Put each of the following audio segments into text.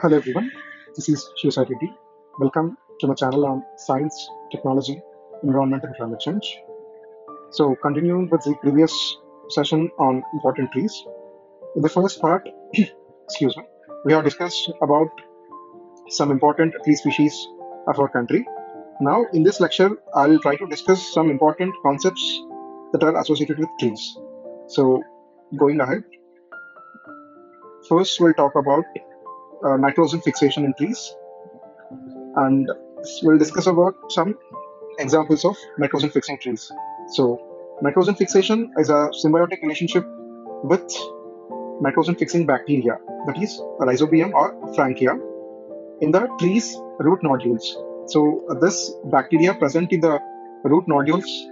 Hello everyone, this is Nativity. Welcome to my channel on science, technology, environment and climate change. So continuing with the previous session on important trees. In the first part, excuse me, we have discussed about some important tree species of our country. Now in this lecture, I'll try to discuss some important concepts that are associated with trees. So going ahead, first we'll talk about nitrogen fixation in trees, and we'll discuss about some examples of nitrogen fixing trees. So, nitrogen fixation is a symbiotic relationship with nitrogen fixing bacteria, that is, rhizobium or frankia, in the tree's root nodules. So, this bacteria present in the root nodules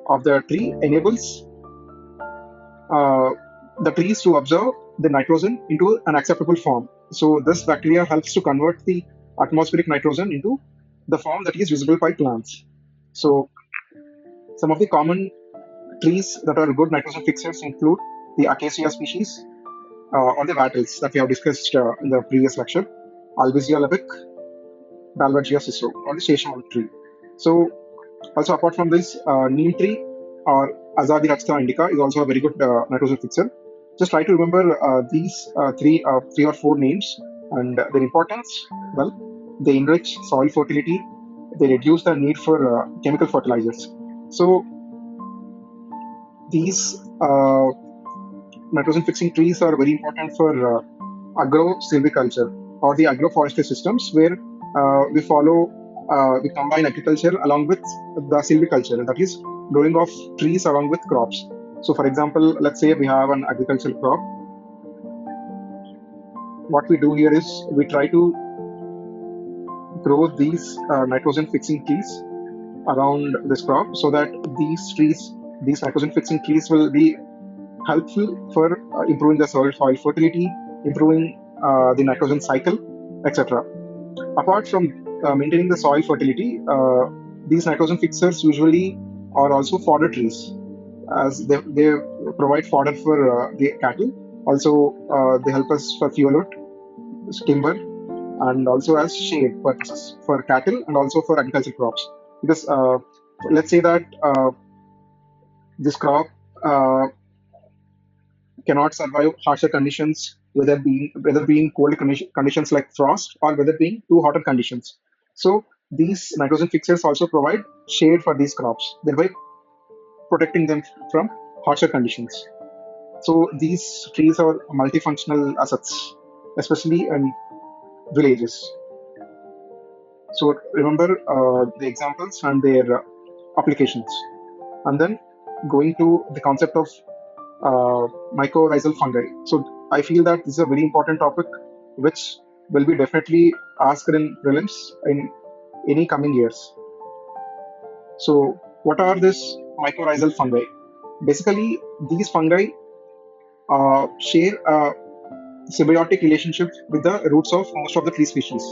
of the tree enables uh, the trees to absorb the nitrogen into an acceptable form. So, this bacteria helps to convert the atmospheric nitrogen into the form that is visible by plants. So, some of the common trees that are good nitrogen fixers include the Acacia species or the wattles that we have discussed in the previous lecture, Albizia lebec, Dalbergia sissoo, or the sesame tree. So, also apart from this, neem tree or Azadirachta indica is also a very good nitrogen fixer. Just try to remember these three or four names and their importance. Well, they enrich soil fertility, they reduce the need for chemical fertilizers. So, these nitrogen fixing trees are very important for agro-silviculture or the agroforestry systems where we combine agriculture along with the silviculture, that is, growing of trees along with crops. So, for example, let's say we have an agricultural crop. What we do here is we try to grow these nitrogen fixing trees around this crop so that these nitrogen fixing trees will be helpful for improving the soil fertility, improving the nitrogen cycle, etc. Apart from maintaining the soil fertility, these nitrogen fixers usually are also fodder trees, as they provide fodder for the cattle. Also, they help us for fuel wood, timber, and also as shade purposes for cattle and also for agricultural crops. Because let's say that this crop uh, cannot survive harsher conditions, whether being cold conditions like frost or whether being too hotter conditions. So these nitrogen fixers also provide shade for these crops, thereby protecting them from harsher conditions. So these trees are multifunctional assets, especially in villages. So remember the examples and their applications, and then going to the concept of mycorrhizal fungi. So I feel that this is a very important topic which will be definitely asked in prelims in any coming years. So what are these mycorrhizal fungi? Basically, these fungi share a symbiotic relationship with the roots of most of the tree species.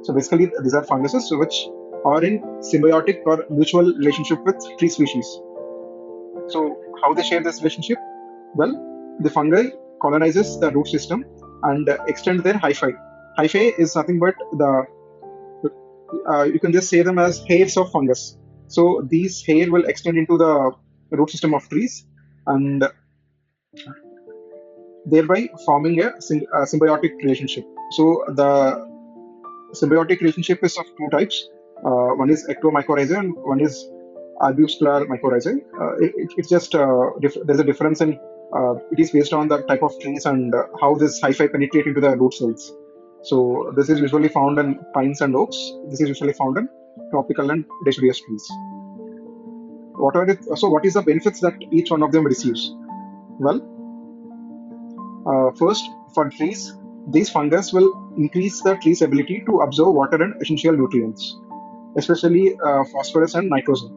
So basically, these are funguses which are in symbiotic or mutual relationship with tree species. So how they share this relationship? Well, the fungi colonizes the root system and extend their hyphae. Hyphae is nothing but you can just say them as hairs of fungus. So these hair will extend into the root system of trees and thereby forming a symbiotic relationship. So the symbiotic relationship is of two types. One is ectomycorrhizae and one is arbuscular mycorrhizae. It's just there's a difference in it is based on the type of trees and how this hyphae penetrate into the root cells. So this is usually found in pines and oaks. This is usually found in tropical and deciduous trees. What is the benefits that each one of them receives? Well, first, for trees, these fungus will increase the tree's ability to absorb water and essential nutrients, especially phosphorus and nitrogen.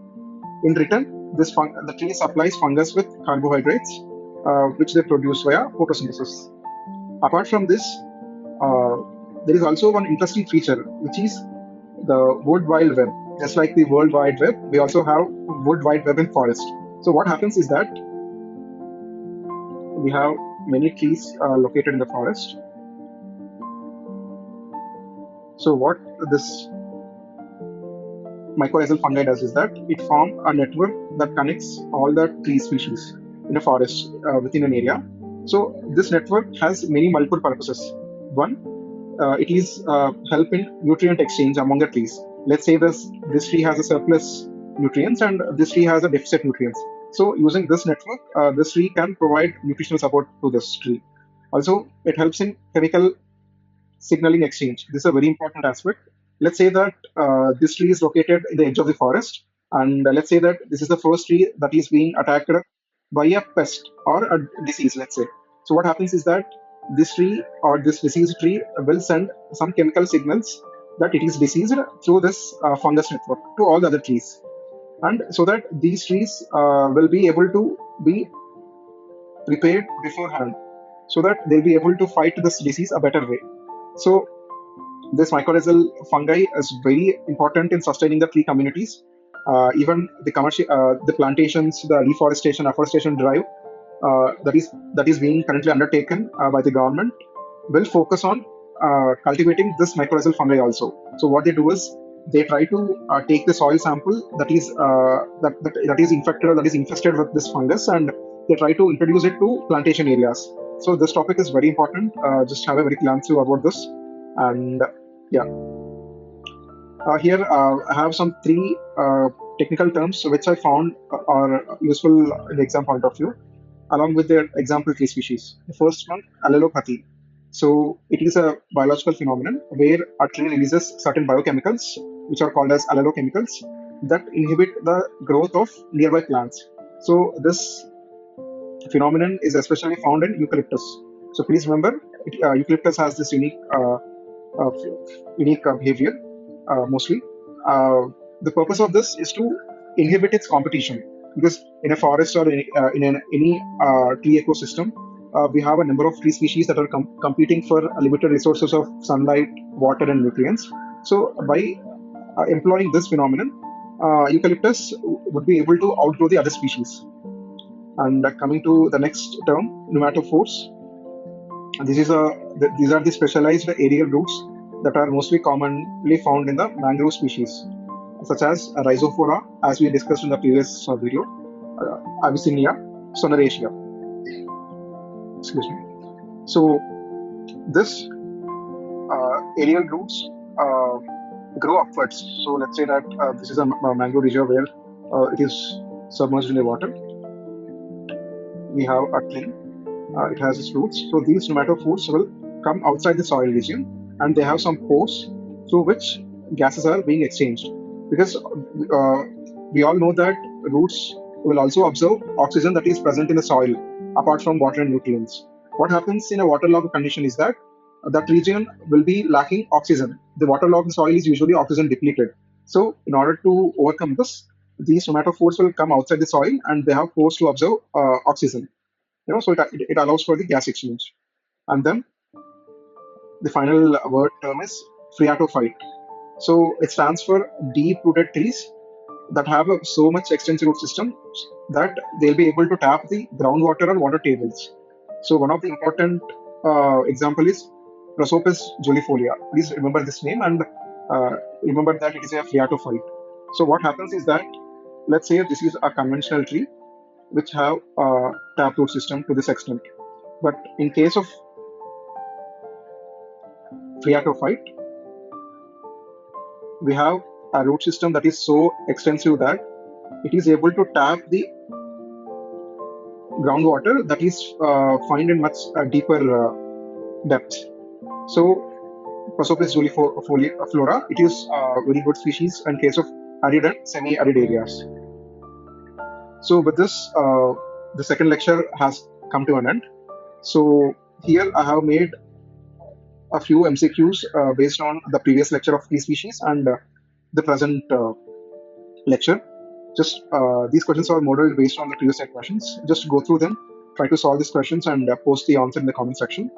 In return, the tree supplies fungus with carbohydrates, which they produce via photosynthesis. Apart from this, uh, there is also one interesting feature, which is the Wood Wide Web. Just like the World Wide Web, we also have Wood Wide Web in forest. So what happens is that we have many trees located in the forest. So what this mycorrhizal fungi does is that it forms a network that connects all the tree species in a forest within an area. So this network has many multiple purposes. One, it is help in nutrient exchange among the trees. Let's say this tree has a surplus nutrients and this tree has a deficit nutrients. So using this network, this tree can provide nutritional support to this tree. Also, it helps in chemical signaling exchange. This is a very important aspect. Let's say that this tree is located in the edge of the forest, and let's say that this is the first tree that is being attacked by a pest or a disease, let's say. So what happens is that this tree or this diseased tree will send some chemical signals that it is diseased through this fungus network to all the other trees, and so that these trees will be able to be prepared beforehand, so that they'll be able to fight this disease a better way. So this mycorrhizal fungi is very important in sustaining the tree communities. Even the commercial, the plantations, the reforestation, afforestation drive that is being currently undertaken by the government will focus on cultivating this mycorrhizal fungi also. So what they do is they try to take the soil sample that is infected or that is infested with this fungus, and they try to introduce it to plantation areas. So this topic is very important. Just have a very glance through about this, and yeah. Here I have some three technical terms which I found are useful in the exam point of view, along with their example tree species. The first one, allelopathy. So it is a biological phenomenon where a tree releases certain biochemicals, which are called as allelochemicals, that inhibit the growth of nearby plants. So this phenomenon is especially found in eucalyptus. So please remember, eucalyptus has this uh, unique behavior mostly. The purpose of this is to inhibit its competition, because in a forest or any tree ecosystem, we have a number of tree species that are competing for limited resources of sunlight, water, and nutrients. So by employing this phenomenon, eucalyptus would be able to outgrow the other species. And coming to the next term, pneumatophores. These are the specialized aerial roots that are mostly commonly found in the mangrove species, such as Rhizophora, as we discussed in the previous video, Abyssinia, Soneraceae. Excuse me. So this aerial roots grow upwards. So let's say that this is a mangrove region where it is submerged in the water. We have a tree. It has its roots. So these pneumatophores will come outside the soil region, and they have some pores through which gases are being exchanged. Because we all know that roots will also absorb oxygen that is present in the soil, apart from water and nutrients. What happens in a waterlogged condition is that that region will be lacking oxygen. The waterlogged soil is usually oxygen depleted. So in order to overcome this, these pneumatophores will come outside the soil, and they have pores to absorb oxygen. So it allows for the gas exchange. And then the final word term is phreatophyte. So it stands for deep-rooted trees that have so much extensive root system that they'll be able to tap the groundwater and water tables. So one of the important example is Prosopis julifolia. Please remember this name, and remember that it is a phreatophyte. So what happens is that, let's say this is a conventional tree which have a taproot system to this extent. But in case of phreatophyte, we have a root system that is so extensive that it is able to tap the groundwater that is found in much deeper depth. So Prosopis julifolia flora, it is a very good species in case of arid and semi-arid areas. So with this, the second lecture has come to an end. So here I have made a few MCQs based on the previous lecture of tree species and the present lecture. Just these questions are modeled based on the previous set questions. Just go through them, try to solve these questions, and post the answer in the comment section.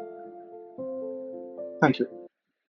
Thank you.